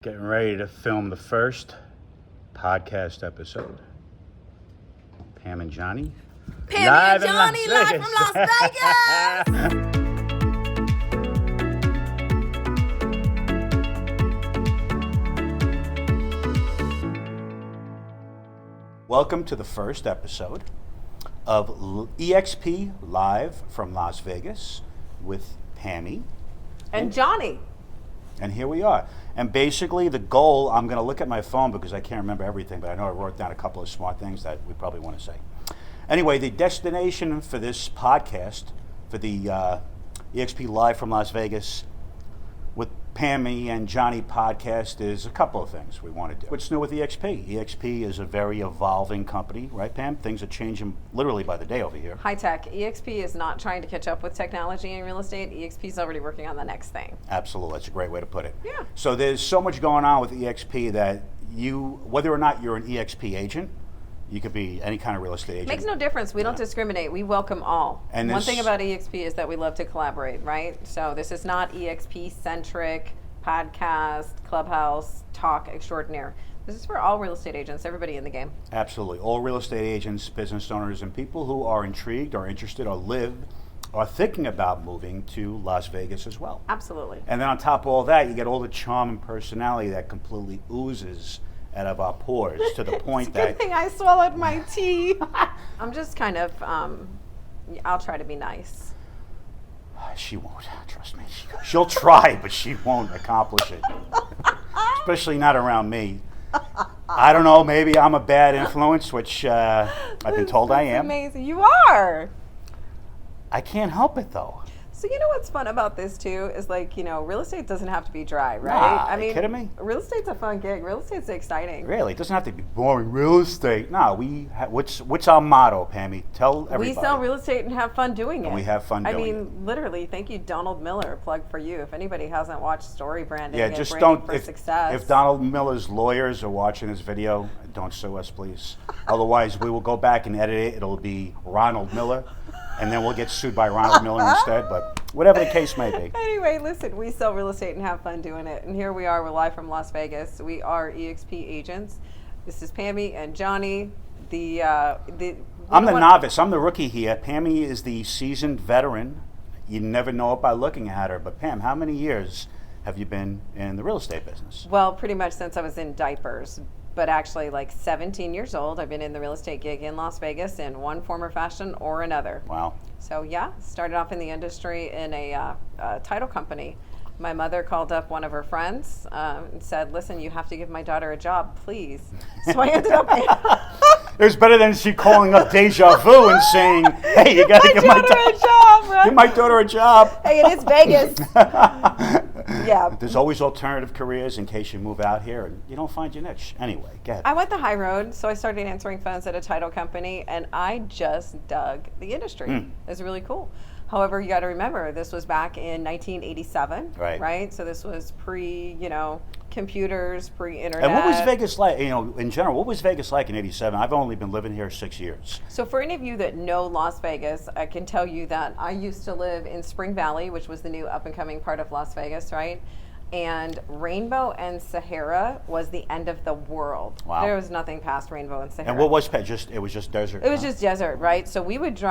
Getting ready to film the first podcast episode. Pam and Johnny. Pam and Johnny live from Las Vegas. Welcome to the first episode of EXP live from Las Vegas with Pammy And Johnny. And here we are. And basically the goal, I'm going to look at my phone because I can't remember everything, but I know I wrote down a couple of smart things that we probably want to say. Anyway, the destination for this podcast, for the EXP Live from Las Vegas with Pammy and Johnny podcast is a couple of things we want to do. What's new with EXP? EXP is a very evolving company, right, Pam? Things are changing literally by the day over here. High tech. EXP is not trying to catch up with technology in real estate. EXP is already working on the next thing. Absolutely. That's a great way to put it. Yeah. So there's so much going on with EXP that you, whether or not you're an EXP agent, you could be any kind of real estate agent. Makes no difference. We don't discriminate. We welcome all. And one thing about EXP is that we love to collaborate, right? So this is not EXP-centric podcast, clubhouse, talk extraordinaire. This is for all real estate agents, everybody in the game. Absolutely. All real estate agents, business owners, and people who are intrigued or interested or live or thinking about moving to Las Vegas as well. Absolutely. And then on top of all that, you get all the charm and personality that completely oozes out of our pores to the point that... Good thing I swallowed my tea. I'm just kind of, I'll try to be nice. She won't, trust me. She'll try, but she won't accomplish it. Especially not around me. I don't know, maybe I'm a bad influence, which I've been told I am. Amazing. You are. I can't help it, though. So you know what's fun about this too is like, you know, real estate doesn't have to be dry, right? Nah, I mean, are you kidding me? Real estate's a fun gig. Real estate's exciting. Really, it doesn't have to be boring real estate. No, what's our motto, Pammy? Tell everybody. We sell real estate and have fun doing it. And we have fun doing it. I mean, literally, thank you, Donald Miller. Plug for you. If anybody hasn't watched Story Branding, Yeah, and just Branding don't. for If Success. Donald Miller's lawyers are watching this video, don't sue us, please. Otherwise, we will go back and edit it. It'll be Ronald Miller, and then we'll get sued by Ronald Miller instead. But whatever the case may be. Anyway, listen, we sell real estate and have fun doing it. And here we are. We're live from Las Vegas. We are EXP agents. This is Pammy and Johnny. I'm the novice. I'm the rookie here. Pammy is the seasoned veteran. You never know it by looking at her. But Pam, how many years have you been in the real estate business? Well, pretty much since I was in diapers. But actually, like 17 years old, I've been in the real estate gig in Las Vegas in one form or fashion or another. Wow. So yeah, started off in the industry in a title company. My mother called up one of her friends and said, listen, you have to give my daughter a job, please. So I ended up... It was better than she calling up Deja Vu and saying, hey, you got to give my daughter a job, right? Give my daughter a job. Hey, it is Vegas. Yeah. There's always alternative careers in case you move out here and you don't find your niche. Anyway, go ahead. I went the high road, so I started answering phones at a title company, and I just dug the industry. It was really cool. However, you got to remember, this was back in 1987, right? So this was pre-computers, pre-internet. And what was Vegas like, in general, what was Vegas like in 87? I've only been living here 6 years. So for any of you that know Las Vegas, I can tell you that I used to live in Spring Valley, which was the new up-and-coming part of Las Vegas, right? And Rainbow and Sahara was the end of the world. Wow. There was nothing past Rainbow and Sahara. And what was it was just desert? It was just desert, right? So we would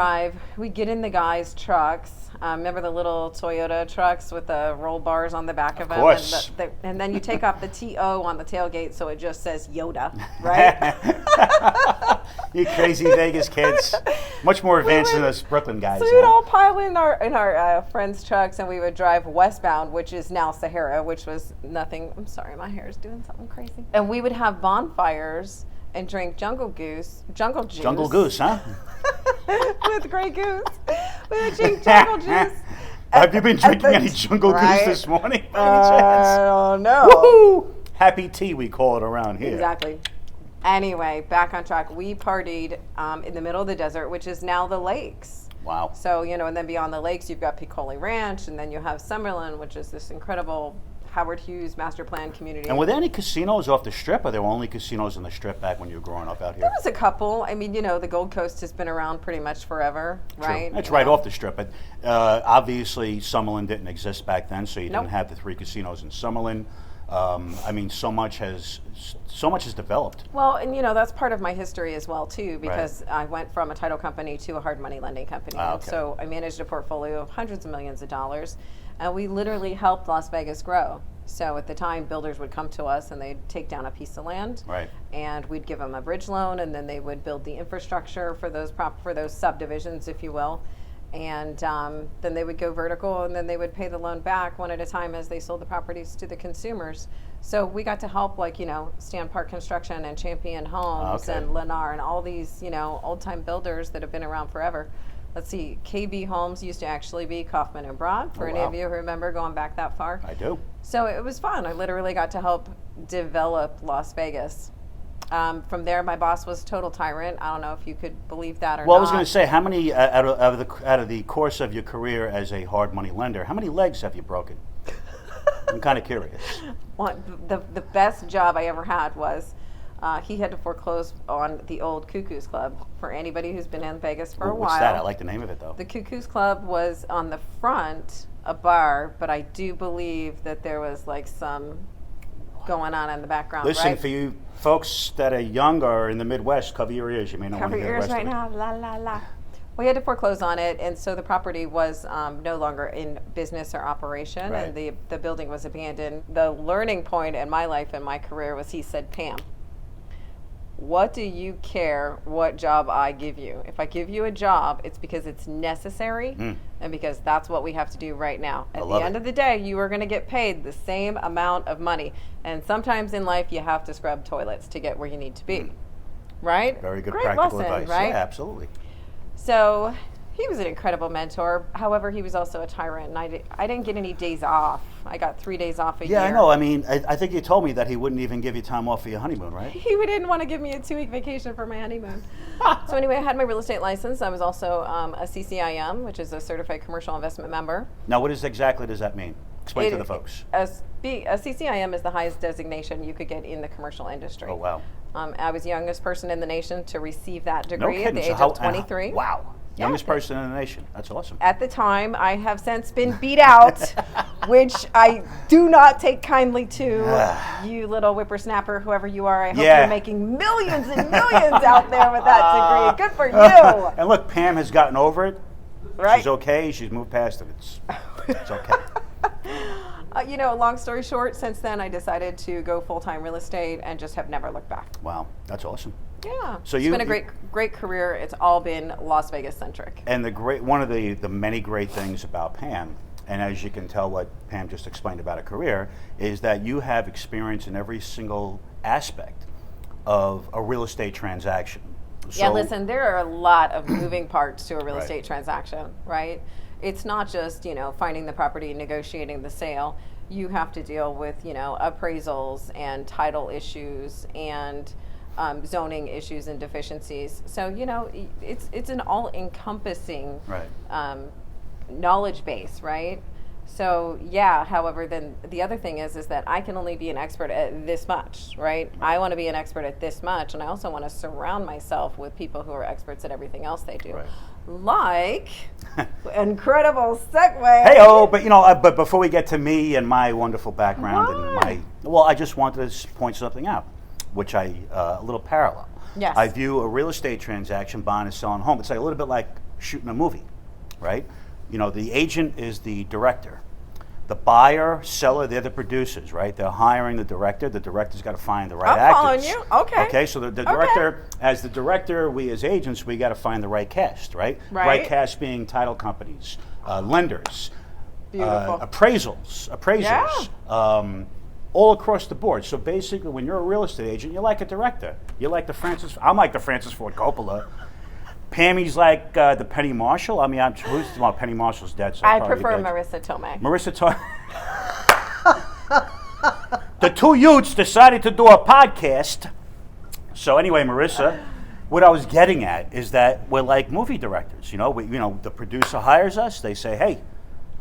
we'd get in the guys' trucks. Remember the little Toyota trucks with the roll bars on the back of them? Of course. And then you take off the TO on the tailgate so it just says Yoda, right? You crazy Vegas kids. Much more advanced than us Brooklyn guys. So we'd all pile in our friends' trucks and we would drive westbound, which is now Sahara, which was nothing. I'm sorry, my hair is doing something crazy. And we would have bonfires and drink jungle juice. Jungle Goose, huh? With Grey Goose. We would drink jungle juice. Have you been drinking any Jungle Goose this morning? I don't know. Woohoo! Happy tea, we call it around here. Exactly. Anyway, back on track. We partied in the middle of the desert, which is now the lakes. Wow. So, and then beyond the lakes, you've got Piccoli Ranch, and then you have Summerlin, which is this incredible Howard Hughes master plan community. And were there any casinos off the Strip, or there were only casinos on the Strip back when you were growing up out here? There was a couple. I mean, the Gold Coast has been around pretty much forever, right? That's right off the Strip. But obviously, Summerlin didn't exist back then, so you didn't have the three casinos in Summerlin. I mean, so much has developed. Well, and that's part of my history as well too, because I went from a title company to a hard money lending company. And so I managed a portfolio of hundreds of millions of dollars, and we literally helped Las Vegas grow. So at the time, builders would come to us and they'd take down a piece of land, and we'd give them a bridge loan, and then they would build the infrastructure for those subdivisions, if you will. And then they would go vertical, and then they would pay the loan back one at a time as they sold the properties to the consumers. So we got to help, like, Stan Park Construction and Champion Homes and Lennar and all these, old-time builders that have been around forever. Let's see, KB Homes used to actually be Kaufman and Broad, for any of you who remember going back that far. I do. So it was fun. I literally got to help develop Las Vegas. From there, my boss was a total tyrant. I don't know if you could believe that or not. Well, I was going to say, how many out of the course of your career as a hard money lender, how many legs have you broken? I'm kind of curious. Well, the best job I ever had was he had to foreclose on the old Cuckoo's Club. For anybody who's been in Vegas for a while. What's that? I like the name of it, though. The Cuckoo's Club was on the front, a bar, but I do believe that there was like some going on in the background. Listen, for you folks that are young or in the Midwest, cover your ears. You may not want to hear the rest Cover your ears right now. La la la. We had to foreclose on it, and so the property was no longer in business or operation, and the building was abandoned. The learning point in my life and my career was, he said, Pam, what do you care what job I give you? If I give you a job, it's because it's necessary and because that's what we have to do right now. At the end of the day, you are going to get paid the same amount of money. And sometimes in life, you have to scrub toilets to get where you need to be. Right? Very good Great practical lesson, advice. Right? Yeah, absolutely. So he was an incredible mentor. However, he was also a tyrant, and I didn't get any days off. I got 3 days off a year. Yeah, I know. I mean, I think you told me that he wouldn't even give you time off for your honeymoon, right? He didn't want to give me a 2-week vacation for my honeymoon. So anyway, I had my real estate license. I was also a CCIM, which is a Certified Commercial Investment Member. Now, what exactly does that mean? Explain to the folks. A CCIM is the highest designation you could get in the commercial industry. Oh, wow. I was the youngest person in the nation to receive that degree No at the kidding. age of 23. Wow. Youngest person in the nation. That's awesome. At the time, I have since been beat out, which I do not take kindly to. You little whippersnapper, whoever you are, I hope you're making millions and millions out there with that degree. Good for you. And look, Pam has gotten over it. Right. She's okay. She's moved past it. It's okay. Long story short, since then I decided to go full-time real estate and just have never looked back. Wow, that's awesome. Yeah, so it's been a great career. It's all been Las Vegas centric. And one of the many great things about Pam, and as you can tell what Pam just explained about a career, is that you have experience in every single aspect of a real estate transaction. Yeah, listen, there are a lot of moving parts to a real estate transaction, right? It's not just, finding the property and negotiating the sale. You have to deal with, appraisals and title issues and zoning issues and deficiencies. So, it's an all-encompassing knowledge base, right? So, yeah, however, then the other thing is that I can only be an expert at this much, right? I want to be an expert at this much, and I also want to surround myself with people who are experts at everything else they do. Like, incredible segue. Hey-oh, but before we get to me and my wonderful background I just wanted to point something out, which a little parallel. Yes. I view a real estate transaction, buying and selling a home. It's like a little bit like shooting a movie, right? The agent is the director. The buyer, seller, they're the producers, right? They're hiring the director. The director's got to find the right actors. I'm following you. Okay. Okay, so the director, as the director, we as agents, we got to find the right cast, right? Right Cast being title companies, lenders, Beautiful. appraisers, all across the board. So basically, when you're a real estate agent, you're like a director. You're like I'm like the Francis Ford Coppola. Pammy's like the Penny Marshall. I mean, Penny Marshall's dead. So I prefer Marissa Tomei. Marissa Tomei. The two youths decided to do a podcast. So anyway, Marissa, what I was getting at is that we're like movie directors. The producer hires us. They say, "Hey,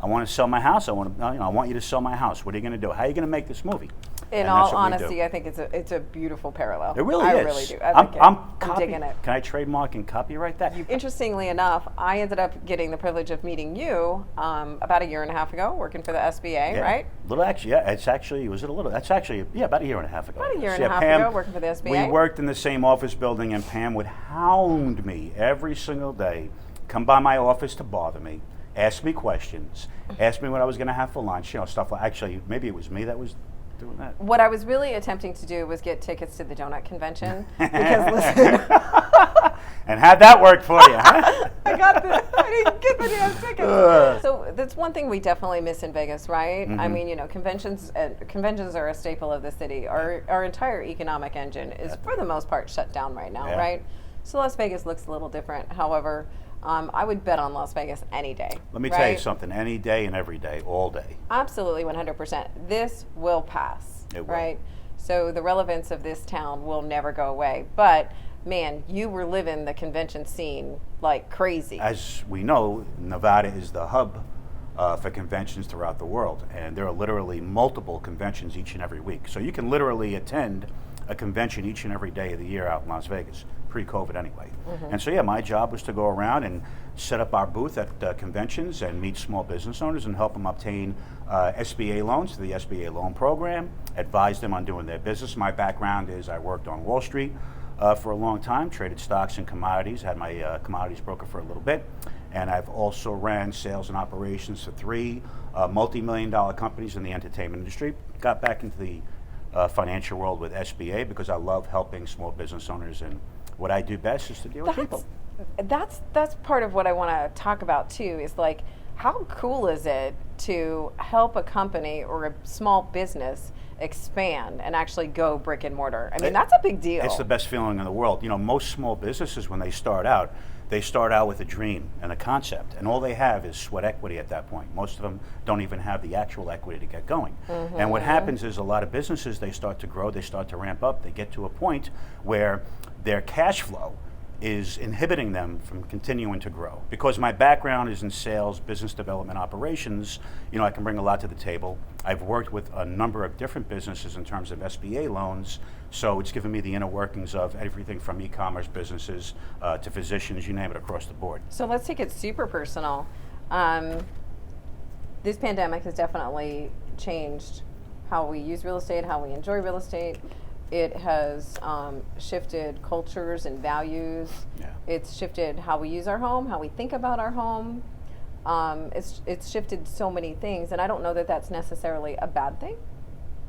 I want to sell my house. I want you to sell my house. What are you going to do? How are you going to make this movie?" In And all that's what we do. honesty, I think it's a beautiful parallel. It really I is. really do. I like it. I'm digging it. Can I trademark and copyright that? Interestingly enough, I ended up getting the privilege of meeting you about a year and a half ago, working for the SBA, right? Little actually, yeah. It's actually That's actually about a year and a half ago. About a year So, and a half Pam, ago, working for the SBA. We worked in the same office building, and Pam would hound me every single day, come by my office to bother me, ask me questions, ask me what I was going to have for lunch, stuff like. Actually, maybe it was me that was doing that. What I was really attempting to do was get tickets to the donut convention because listen, and how'd that work for you, huh? I didn't get the damn tickets. So that's one thing we definitely miss in Vegas, right? I mean, conventions are a staple of the city. Our entire economic engine is for the most part shut down right now, right? So Las Vegas looks a little different. However, I would bet on Las Vegas any day. Let me tell you something, any day and every day, all day. Absolutely, 100%. This will pass, It will. right? So the relevance of this town will never go away. But, man, you were living the convention scene like crazy. As we know, Nevada is the hub for conventions throughout the world, and there are literally multiple conventions each and every week. So you can literally attend a convention each and every day of the year out in Las Vegas, pre-COVID anyway. And so, my job was to go around and set up our booth at conventions and meet small business owners and help them obtain SBA loans through the SBA loan program, advise them on doing their business. My background is I worked on Wall Street for a long time, traded stocks and commodities, had my commodities broker for a little bit, and I've also ran sales and operations for 3 multi-million-dollar companies in the entertainment industry. Got back into the financial world with SBA because I love helping small business owners, and what I do best is to deal with people. That's part of what I want to talk about too, is like, how cool is it to help a company or a small business expand and actually go brick and mortar? I mean, that's a big deal. It's the best feeling in the world. Most small businesses, when they start out with a dream and a concept, and all they have is sweat equity at that point. Most of them don't even have the actual equity to get going. And what happens is a lot of businesses, they start to grow, they start to ramp up, they get to a point where their cash flow is inhibiting them from continuing to grow. Because my background is in sales, business development, operations, I can bring a lot to the table. I've worked with a number of different businesses in terms of SBA loans, so it's given me the inner workings of everything from e-commerce businesses to physicians, you name it, across the board. So let's take it super personal. This pandemic has definitely changed how we use real estate, how we enjoy real estate. It has shifted cultures and values. Yeah. It's shifted how we use our home, how we think about our home. It's shifted so many things, and I don't know that that's necessarily a bad thing.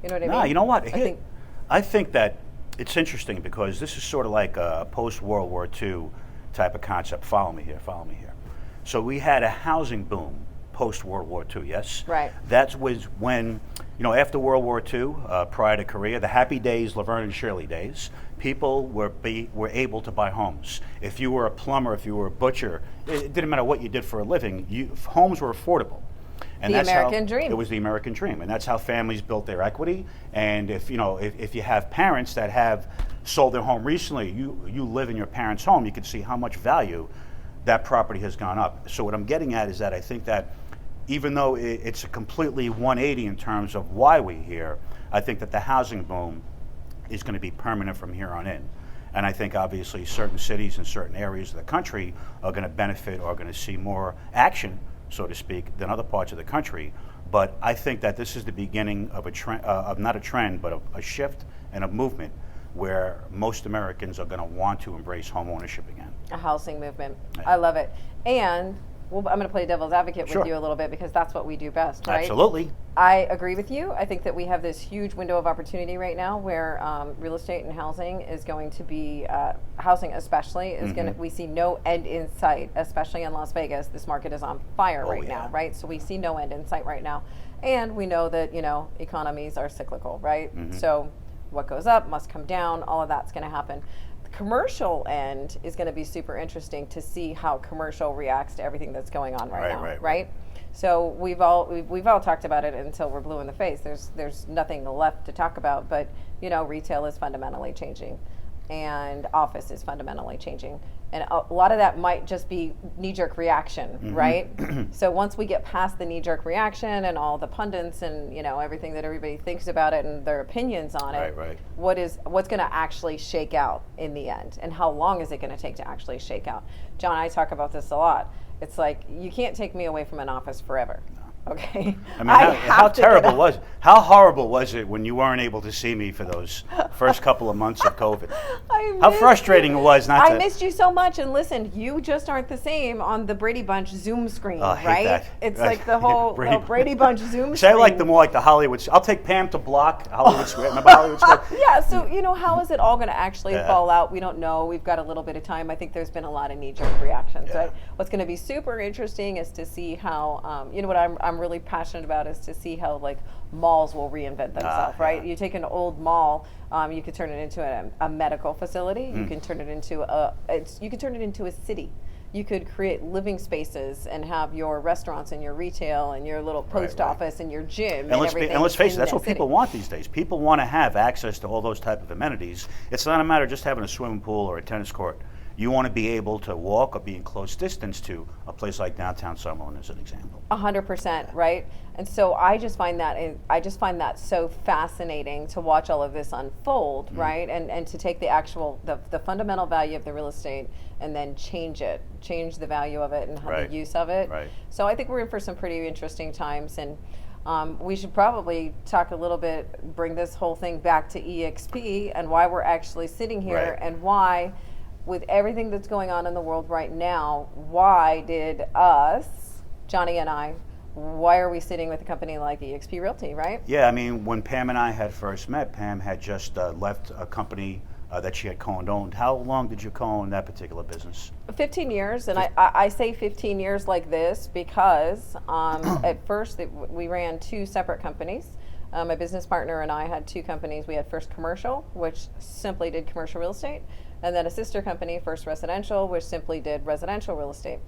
You know what I mean? No, you know what? I think that it's interesting because this is sort of like a post-World War II type of concept. Follow me here. So we had a housing boom post-World War II, yes? Right. That was when, after World War II, prior to Korea, the happy days, Laverne and Shirley days, people were able to buy homes. If you were a plumber, if you were a butcher, it didn't matter what you did for a living, homes were affordable. And the American dream. It was the American dream, and that's how families built their equity. And if you have parents that have sold their home recently, you live in your parents' home, you can see how much value that property has gone up. So what I'm getting at is that I think that even though it's a completely 180 in terms of why we're here, I think that the housing boom is going to be permanent from here on in. And I think obviously certain cities and certain areas of the country are going to benefit or are going to see more action, so to speak, than other parts of the country. But I think that this is the beginning of a trend, not a trend, but a shift and a movement where most Americans are going to want to embrace home ownership again. A housing movement. Yeah. I love it. And I'm going to play devil's advocate Sure. with you a little bit because that's what we do best, right? Absolutely. I agree with you. I think that we have this huge window of opportunity right now where real estate and housing is going to be, housing especially, is going to, we see no end in sight, especially in Las Vegas. This market is on fire right now, right? So we see no end in sight right now. And we know that, economies are cyclical, right? So what goes up must come down. All of that's going to happen. The commercial end is going to be super interesting to see how commercial reacts to everything that's going on right now, right? So we've all talked about it until we're blue in the face. There's nothing left to talk about, but retail is fundamentally changing, and office is fundamentally changing. And a lot of that might just be knee-jerk reaction, right? So once we get past the knee-jerk reaction and all the pundits and everything that everybody thinks about it and their opinions on it, what's going to actually shake out in the end, and how long is it going to take to actually shake out? John and I talk about this a lot. It's like, you can't take me away from an office forever. Okay. I mean, how horrible was it when you weren't able to see me for those first couple of months of COVID? How frustrating it was not to. I missed you so much, and listen, you just aren't the same on the Brady Bunch Zoom screen, I hate right? that. It's like the whole Brady Bunch Zoom See, screen. I like the more like the Hollywood. I'll take Pam to block Hollywood Square. Remember Hollywood Square? Yeah, so how is it all going to actually fall out? We don't know. We've got a little bit of time. I think there's been a lot of knee-jerk reactions, right? What's going to be super interesting is to see how, what I'm really passionate about is to see how like malls will reinvent themselves, right? You take an old mall, you could turn it into a medical facility. You can turn it into a city. You could create living spaces and have your restaurants and your retail and your little post office and your gym and everything. And let's face it, that's what people want these days. People want to have access to all those type of amenities. It's not a matter of just having a swimming pool or a tennis court. You want to be able to walk or be in close distance to a place like downtown Summerlin, as an example. 100%, right? And so I just find that so fascinating to watch all of this unfold, right? And to take the fundamental value of the real estate and then change the value of it and have the use of it. Right. So I think we're in for some pretty interesting times, and we should probably talk a little bit, bring this whole thing back to EXP and why we're actually sitting here and why, with everything that's going on in the world right now, why did us, Johnny and I, why are we sitting with a company like EXP Realty, right? Yeah, I mean, when Pam and I had first met, Pam had just left a company that she had co-owned. How long did you co-own that particular business? 15 years, and I say 15 years like this because at first we ran two separate companies. My business partner and I had two companies. We had First Commercial, which simply did commercial real estate, and then a sister company, First Residential, which simply did residential real estate.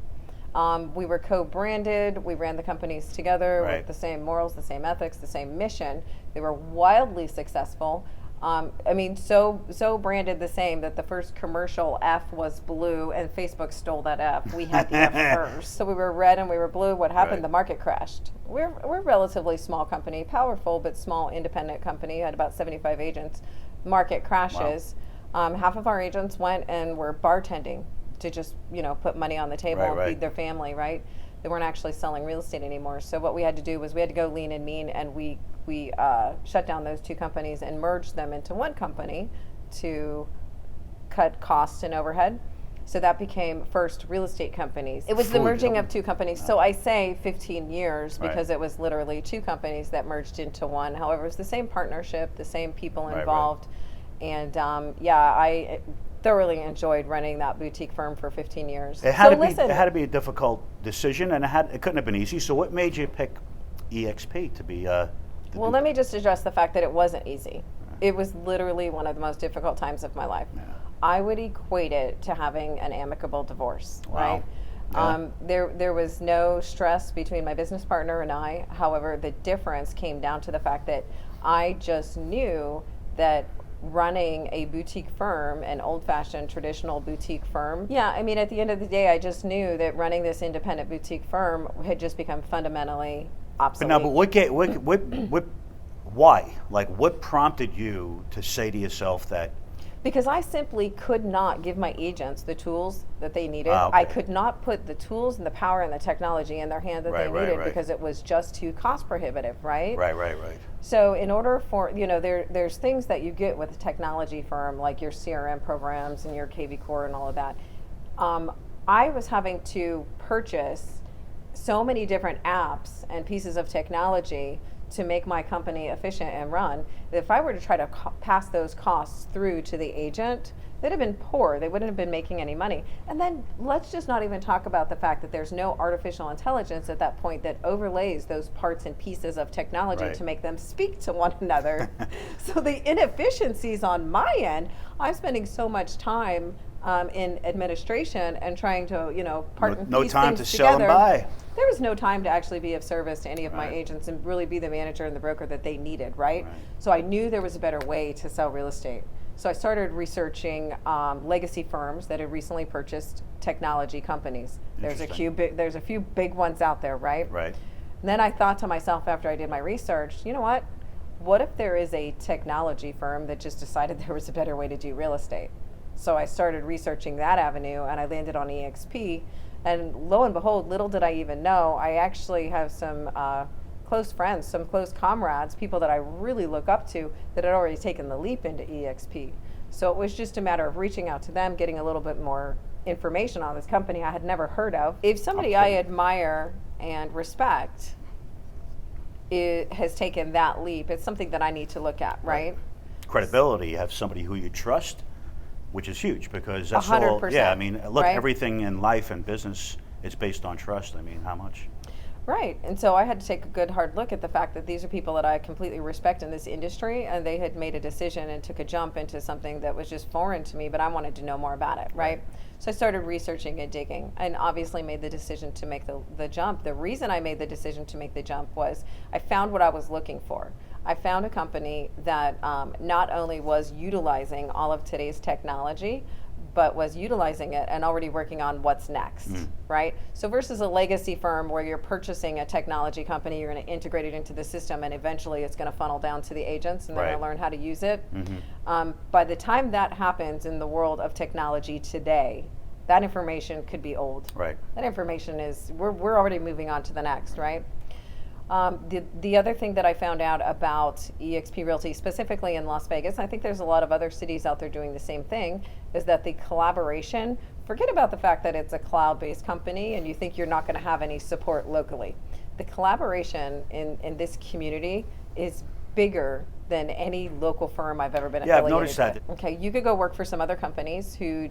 We were co-branded. We ran the companies together with the same morals, the same ethics, the same mission. They were wildly successful. So branded the same that the First Commercial F was blue and Facebook stole that F. We had the F first. So we were red and we were blue. What happened? The market crashed. We're a relatively small company, powerful but small independent company, had about 75 agents. Market crashes. Wow. Half of our agents went and were bartending to just, put money on the table and feed their family, right? They weren't actually selling real estate anymore. So what we had to do was we had to go lean and mean, and we shut down those two companies and merged them into one company to cut costs and overhead. So that became First Real Estate Companies. It was the merging of two companies. So I say 15 years because it was literally two companies that merged into one. However, it was the same partnership, the same people involved. And I thoroughly enjoyed running that boutique firm for 15 years. It had to be a difficult decision, and it couldn't have been easy. So what made you pick EXP to be? Well, let me just address the fact that it wasn't easy. It was literally one of the most difficult times of my life. Yeah. I would equate it to having an amicable divorce, right? Yeah. There was no stress between my business partner and I. However, the difference came down to the fact that I just knew that running a boutique firm, an old-fashioned traditional boutique firm. Yeah, I mean, at the end of the day, I just knew that running this independent boutique firm had just become fundamentally obsolete. But why? Like, what prompted you to say to yourself that? Because I simply could not give my agents the tools that they needed. Okay. I could not put the tools and the power and the technology in their hand that they needed because it was just too cost prohibitive, right? Right. So in order for, there's things that you get with a technology firm, like your CRM programs and your KV Core and all of that. I was having to purchase so many different apps and pieces of technology to make my company efficient and run. If I were to try to pass those costs through to the agent, they'd have been poor. They wouldn't have been making any money. And then let's just not even talk about the fact that there's no artificial intelligence at that point that overlays those parts and pieces of technology to make them speak to one another. So the inefficiencies on my end, I'm spending so much time in administration and trying to, part and piece time things to sell together. and buy. There was no time to actually be of service to any of my agents and really be the manager and the broker that they needed, right? So I knew there was a better way to sell real estate. So I started researching legacy firms that had recently purchased technology companies. There's a few big ones out there, right? Right. And then I thought to myself after I did my research, you know what? What if there is a technology firm that just decided there was a better way to do real estate? So I started researching that avenue, and I landed on EXP. And lo and behold, little did I even know, I actually have some close friends, some close comrades, people that I really look up to that had already taken the leap into EXP. So it was just a matter of reaching out to them, getting a little bit more information on this company I had never heard of. If somebody I admire and respect has taken that leap, it's something that I need to look at, right? Credibility, you have somebody who you trust, which is huge, because that's 100%, all. Yeah, I mean, look, right? everything in life and business is based on trust. I mean, how much? Right, and so I had to take a good hard look at the fact that these are people that I completely respect in this industry, and they had made a decision and took a jump into something that was just foreign to me, but I wanted to know more about it, right? So I started researching and digging, and obviously made the decision to make the jump. The reason I made the decision to make the jump was I found what I was looking for. I found a company that not only was utilizing all of today's technology, but was utilizing it and already working on what's next, right? So versus a legacy firm where you're purchasing a technology company, you're going to integrate it into the system, and eventually it's going to funnel down to the agents, and they're going to learn how to use it. By the time that happens in the world of technology today, that information could be old. Right. That information is, we're already moving on to the next, right? The other thing that I found out about EXP Realty, specifically in Las Vegas, I think there's a lot of other cities out there doing the same thing, is that the collaboration, forget about the fact that it's a cloud-based company and you think you're not going to have any support locally. The collaboration in this community is bigger than any local firm I've ever been affiliated with. Yeah, I've noticed that. Okay, you could go work for some other companies who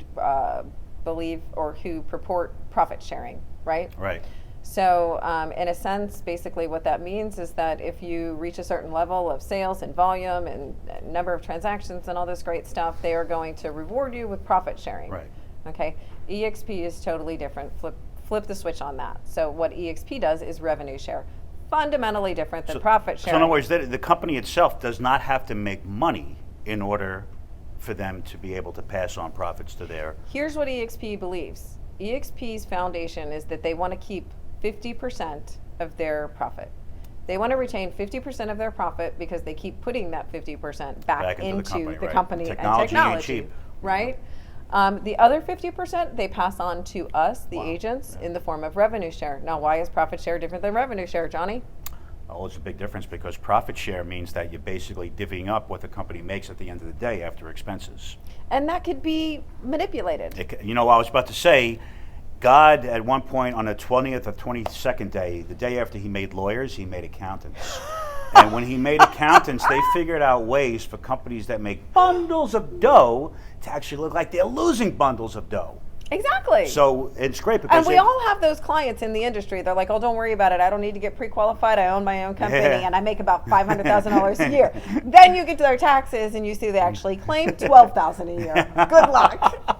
believe or who purport profit sharing, right? Right. So in a sense, basically what that means is that if you reach a certain level of sales and volume and number of transactions and all this great stuff, they are going to reward you with profit sharing. Right. Okay. EXP is totally different. Flip the switch on that. So what EXP does is revenue share. Fundamentally different than profit sharing. So in other words, the company itself does not have to make money in order for them to be able to pass on profits to their... Here's what EXP believes. EXP's foundation is that they want to keep 50% of their profit. They want to retain 50% of their profit because they keep putting that 50% back into the company and technology ain't cheap. Right? The other 50% they pass on to us, the agents, in the form of revenue share. Now, why is profit share different than revenue share, Johnny? Oh, it's a big difference because profit share means that you're basically divvying up what the company makes at the end of the day after expenses. And that could be manipulated. I was about to say, God, at one point on the 20th or 22nd day, the day after he made lawyers, he made accountants. And when he made accountants, they figured out ways for companies that make bundles of dough to actually look like they're losing bundles of dough. Exactly. So it's great because... And we all have those clients in the industry. They're like, oh, don't worry about it. I don't need to get pre-qualified. I own my own company and I make about $500,000 a year. Then you get to their taxes and you see they actually claim $12,000 a year. Good luck.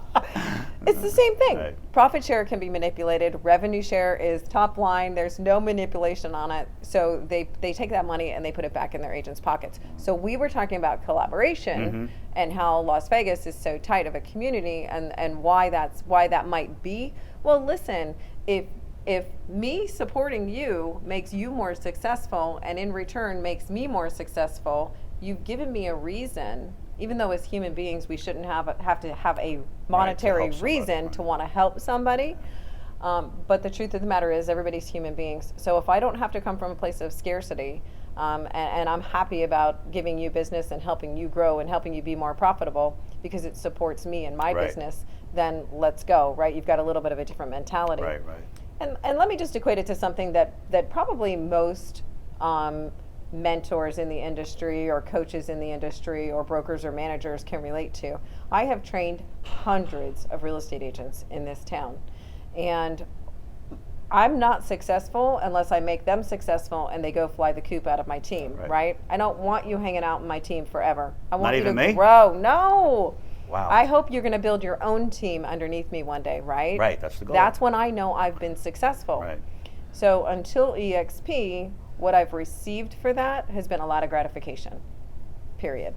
It's the same thing. Right. Profit share can be manipulated. Revenue share is top line. There's no manipulation on it. So they take that money and they put it back in their agents' pockets. So we were talking about collaboration and how Las Vegas is so tight of a community and why that might be. Well, listen, if me supporting you makes you more successful and in return makes me more successful, you've given me a reason. Even though as human beings we shouldn't have to have a monetary reason to want to help somebody, but the truth of the matter is everybody's human beings. So if I don't have to come from a place of scarcity, and I'm happy about giving you business and helping you grow and helping you be more profitable because it supports me and my business, then let's go, right? You've got a little bit of a different mentality. Right. And let me just equate it to something that probably most mentors in the industry or coaches in the industry or brokers or managers can relate to. I have trained hundreds of real estate agents in this town, and I'm not successful unless I make them successful and they go fly the coop out of my team, right? I don't want you hanging out in my team forever. I want you to grow. No. Wow. I hope you're going to build your own team underneath me one day, right? Right, that's the goal. That's when I know I've been successful. Right. So until EXP, what I've received for that has been a lot of gratification, period.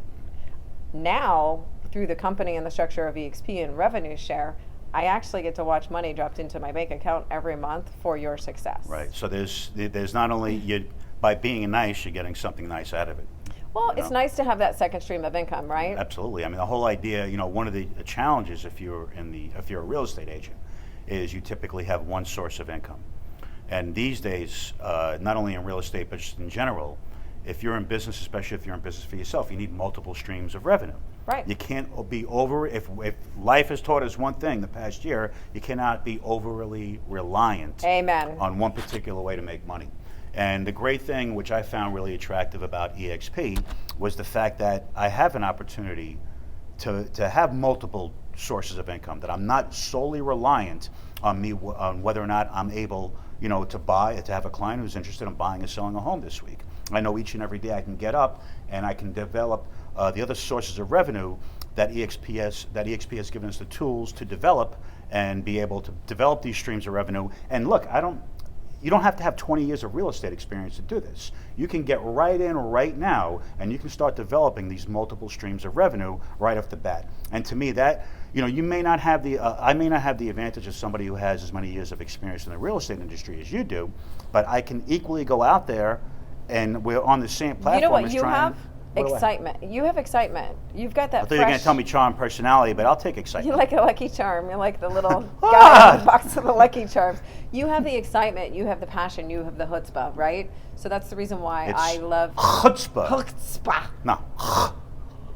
Now, through the company and the structure of EXP and revenue share, I actually get to watch money dropped into my bank account every month for your success. Right. So there's not only by being nice, you're getting something nice out of it. Well, it's nice to have that second stream of income, right? Absolutely. I mean, the whole idea, one of the challenges if you're a real estate agent is you typically have one source of income. And these days, not only in real estate, but just in general, if you're in business, especially if you're in business for yourself, you need multiple streams of revenue. Right. You can't be if life has taught us one thing the past year, you cannot be overly reliant Amen. on one particular way to make money. And the great thing, which I found really attractive about EXP, was the fact that I have an opportunity to have multiple sources of income, that I'm not solely reliant on whether or not I'm able, to have a client who's interested in buying or selling a home this week. I know each and every day I can get up and I can develop the other sources of revenue that EXP has given us the tools to develop and be able to develop these streams of revenue. And look, you don't have to have 20 years of real estate experience to do this. You can get right in right now and you can start developing these multiple streams of revenue right off the bat. And to me that, you may not have I may not have the advantage of somebody who has as many years of experience in the real estate industry as you do, but I can equally go out there and we're on the same platform. You know what you have? Excitement. You have excitement. You've got that. I thought you were going to tell me charm, personality, but I'll take excitement. You like a Lucky Charm. You're like the little guy in the box of the Lucky Charms. You have the excitement. You have the passion. You have the chutzpah, right? So that's the reason why I love chutzpah. Chutzpah. No.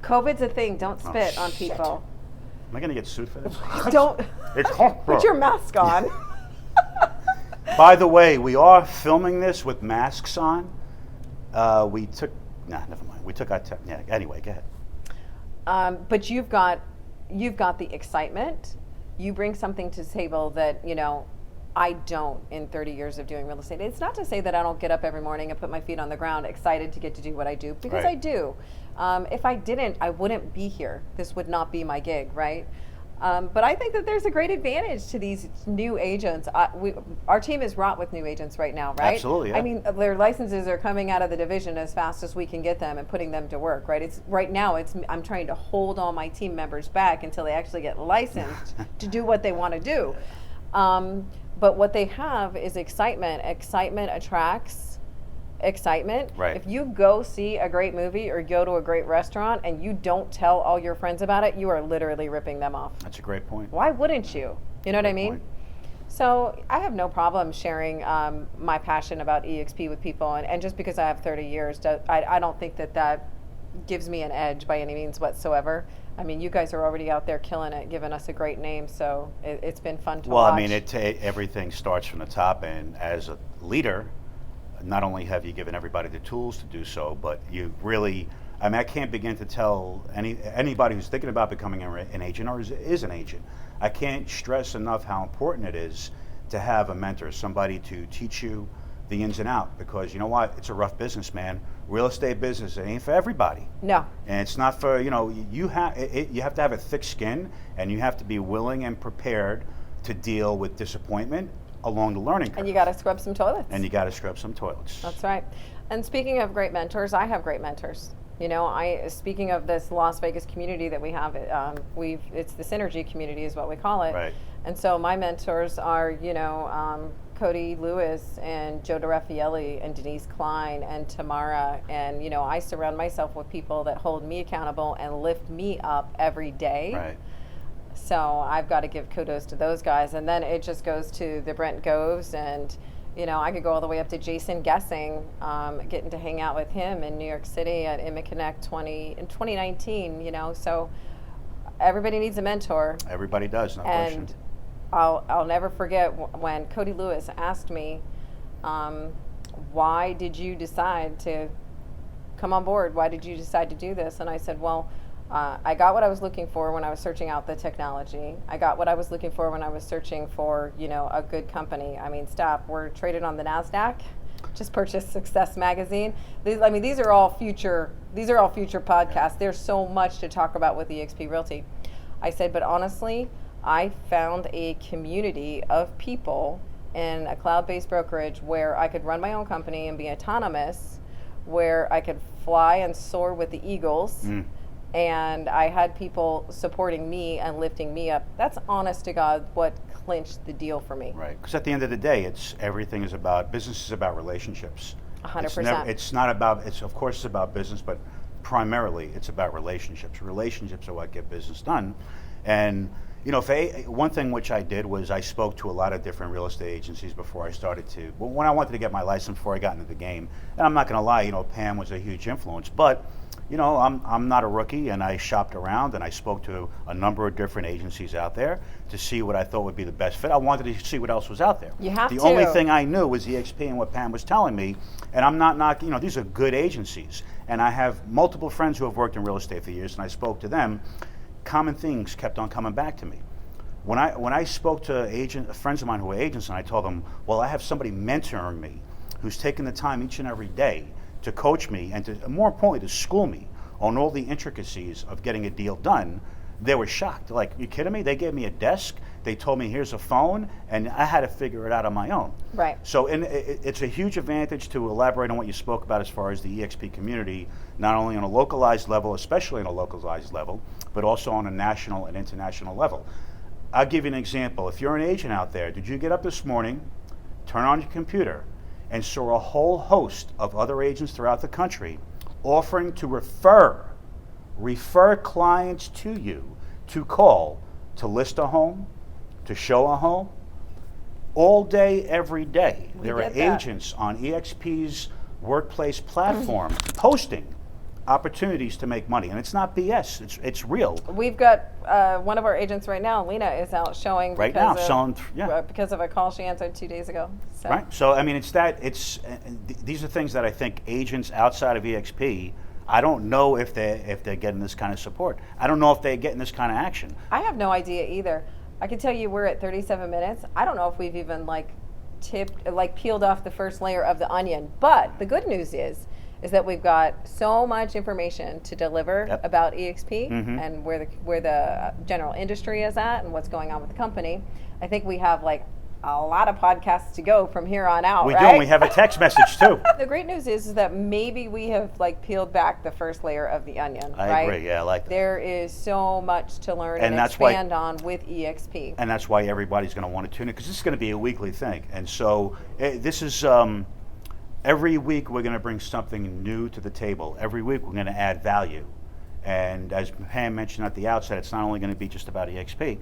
COVID's a thing. Don't spit on people. Am I going to get sued for this? Don't. It's chutzpah. Put your mask on. By the way, we are filming this with masks on. Never mind. We took our anyway, go ahead. But you've got the excitement. You bring something to the table that, I don't in 30 years of doing real estate. It's not to say that I don't get up every morning and put my feet on the ground excited to get to do what I do, because right. I do. If I didn't, I wouldn't be here. This would not be my gig, right? But I think that there's a great advantage to these new agents. Our team is wrought with new agents right now, right? Absolutely, yeah. I mean, their licenses are coming out of the division as fast as we can get them and putting them to work, right? I'm trying to hold all my team members back until they actually get licensed to do what they want to do. But what they have is excitement. Excitement attracts excitement. Right. If you go see a great movie or go to a great restaurant and you don't tell all your friends about it, you are literally ripping them off. That's a great point. Why wouldn't you? You know what I mean? Point. So I have no problem sharing my passion about EXP with people, and just because I have 30 years, I don't think that gives me an edge by any means whatsoever. I mean, you guys are already out there killing it, giving us a great name, so it's been fun to watch. Well, I mean, everything starts from the top, and as a leader, not only have you given everybody the tools to do so, but you really, I can't begin to tell anybody who's thinking about becoming an agent or is an agent, I can't stress enough how important it is to have a mentor, somebody to teach you the ins and out, because you know what, it's a rough business, man. Real estate business, it ain't for everybody. No. And it's not for, you have to have a thick skin, and you have to be willing and prepared to deal with disappointment along the learning curve. And you got to scrub some toilets. That's right. And speaking of great mentors, I have great mentors. Speaking of this Las Vegas community that we have, it's the Synergy community is what we call it. Right. And so my mentors are, Cody Lewis and Joe DeRaffaelli and Denise Klein and Tamara. And, I surround myself with people that hold me accountable and lift me up every day. Right. So I've got to give kudos to those guys. And then it just goes to the Brent Goves, and, I could go all the way up to Jason Gessing, getting to hang out with him in New York City at InmaConnect 2019, so everybody needs a mentor. Everybody does, no question. And I'll never forget when Cody Lewis asked me, why did you decide to come on board? Why did you decide to do this? And I said, well, I got what I was looking for when I was searching out the technology. I got what I was looking for when I was searching for, a good company. I mean, stop. We're traded on the NASDAQ. Just purchased Success Magazine. These are all future podcasts. There's so much to talk about with EXP Realty. I said, but honestly, I found a community of people in a cloud-based brokerage where I could run my own company and be autonomous, where I could fly and soar with the eagles, and I had people supporting me and lifting me up. That's honest to God what clinched the deal for me. Right. Because at the end of the day, business is about relationships. 100%. It's not about, of course it's about business, but primarily it's about relationships. Relationships are what get business done. And one thing which I did was I spoke to a lot of different real estate agencies before I started when I wanted to get my license, before I got into the game. And I'm not going to lie, Pam was a huge influence, but I'm not a rookie, and I shopped around and I spoke to a number of different agencies out there to see what I thought would be the best fit. I wanted to see what else was out there. You have the to. only thing I knew was EXP and what Pam was telling me, and I'm not knocking, these are good agencies. And I have multiple friends who have worked in real estate for years, and I spoke to them. Common things kept on coming back to me. When I spoke to friends of mine who were agents, and I told them, well, I have somebody mentoring me who's taking the time each and every day to coach me and to, more importantly, to school me on all the intricacies of getting a deal done, they were shocked. Like, you kidding me? They gave me a desk, they told me here's a phone, and I had to figure it out on my own. Right. So it's a huge advantage to elaborate on what you spoke about as far as the EXP community, not only on a localized level, especially on a localized level, but also on a national and international level. I'll give you an example. If you're an agent out there, did you get up this morning, turn on your computer, and saw a whole host of other agents throughout the country offering to refer clients to you to call, to list a home, to show a home? All day, every day, there are agents on EXP's workplace platform posting opportunities to make money, and it's not BS. It's real. We've got one of our agents right now, Lena, is out showing right now, selling. Because of a call she answered 2 days ago. So. Right. So I mean, these are things that I think agents outside of EXP, I don't know if they're getting this kind of support. I don't know if they're getting this kind of action. I have no idea either. I can tell you we're at 37 minutes. I don't know if we've even peeled off the first layer of the onion. But the good news is that we've got so much information to deliver about EXP and where the general industry is at and what's going on with the company. I think we have a lot of podcasts to go from here on out. We right? do, and we have a text message too. The great news is that maybe we have peeled back the first layer of the onion. I agree. Yeah, I like that. There is so much to learn and expand on with EXP. And that's why everybody's going to want to tune in, because this is going to be a weekly thing. And so this is every week we're going to bring something new to the table. Every week we're going to add value. And as Pam mentioned at the outset, it's not only going to be just about EXP.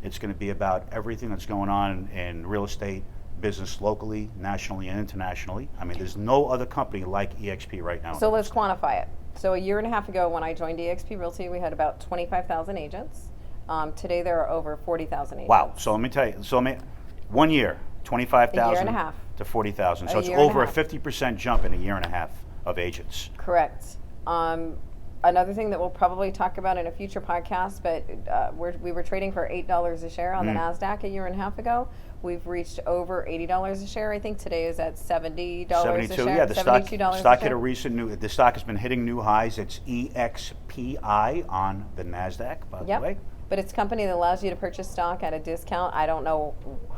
It's going to be about everything that's going on in real estate business locally, nationally, and internationally. I mean, there's no other company like EXP right now. So let's quantify it. So a year and a half ago when I joined EXP Realty, we had about 25,000 agents. Today there are over 40,000 agents. Wow. So let me tell you, 1 year, 25,000 a year and a half. to 40,000. So it's over a 50% jump in a year and a half of agents. Correct. Another thing that we'll probably talk about in a future podcast, but we were trading for $8 a share on the NASDAQ a year and a half ago. We've reached over $80 a share. I think today is at $70 a share. Yeah, the $72 stock hit a recent the stock has been hitting new highs. It's EXPI on the NASDAQ, by the way. But it's a company that allows you to purchase stock at a discount. I don't know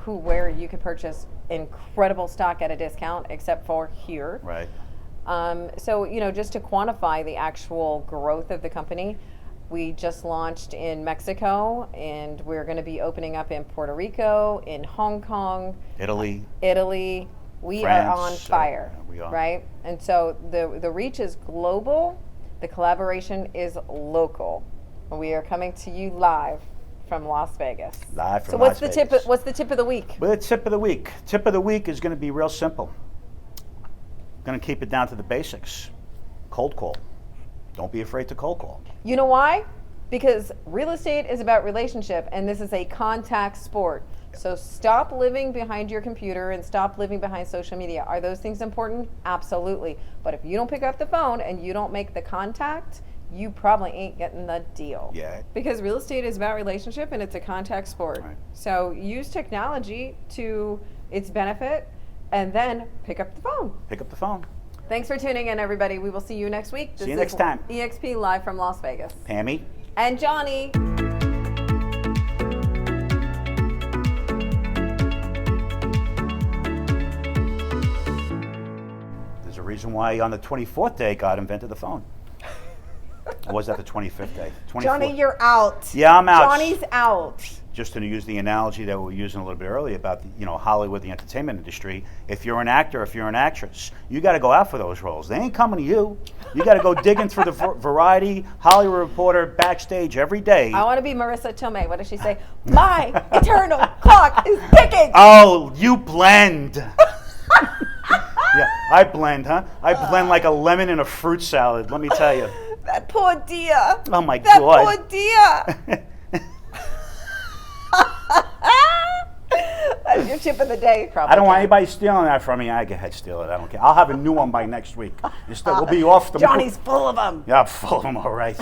where you could purchase incredible stock at a discount except for here. Right. So, just to quantify the actual growth of the company, we just launched in Mexico, and we're going to be opening up in Puerto Rico, in Hong Kong, Italy. We France, are on fire, we are. right? And so the reach is global, the collaboration is local. We are coming to you live from Las Vegas. Live from so Las Vegas. What's the tip of the week? Well, the tip of the week. Tip of the week is going to be real simple. Going to keep it down to the basics. Cold call. Don't be afraid to cold call. You know why? Because real estate is about relationship, and this is a contact sport. So stop living behind your computer and stop living behind social media. Are those things important? Absolutely. But if you don't pick up the phone and you don't make the contact, you probably ain't getting the deal. Yeah. Because real estate is about relationship and it's a contact sport. Right. So use technology to its benefit and then pick up the phone. Pick up the phone. Thanks for tuning in, everybody. We will see you next week. See you next time. EXP live from Las Vegas. Pammy. And Johnny. There's a reason why on the 24th day God invented the phone. Or was that the 25th day? 24th. Johnny, you're out. Yeah, I'm out. Johnny's out. Just to use the analogy that we were using a little bit earlier about Hollywood, the entertainment industry. If you're an actor, if you're an actress, you got to go out for those roles. They ain't coming to you. You got to go digging through the Variety, Hollywood Reporter, backstage every day. I want to be Marissa Tomei. What does she say? My eternal clock is ticking. Oh, you blend. Yeah, I blend, huh? I blend like a lemon in a fruit salad. Let me tell you. That poor dear. Oh my that God. That poor dear. That's your tip of the day, probably. I don't want anybody stealing that from me. I go ahead, steal it. I don't care. I'll have a new one by next week. We'll be off the. Johnny's full of them. Yeah, I'm full of them. All right.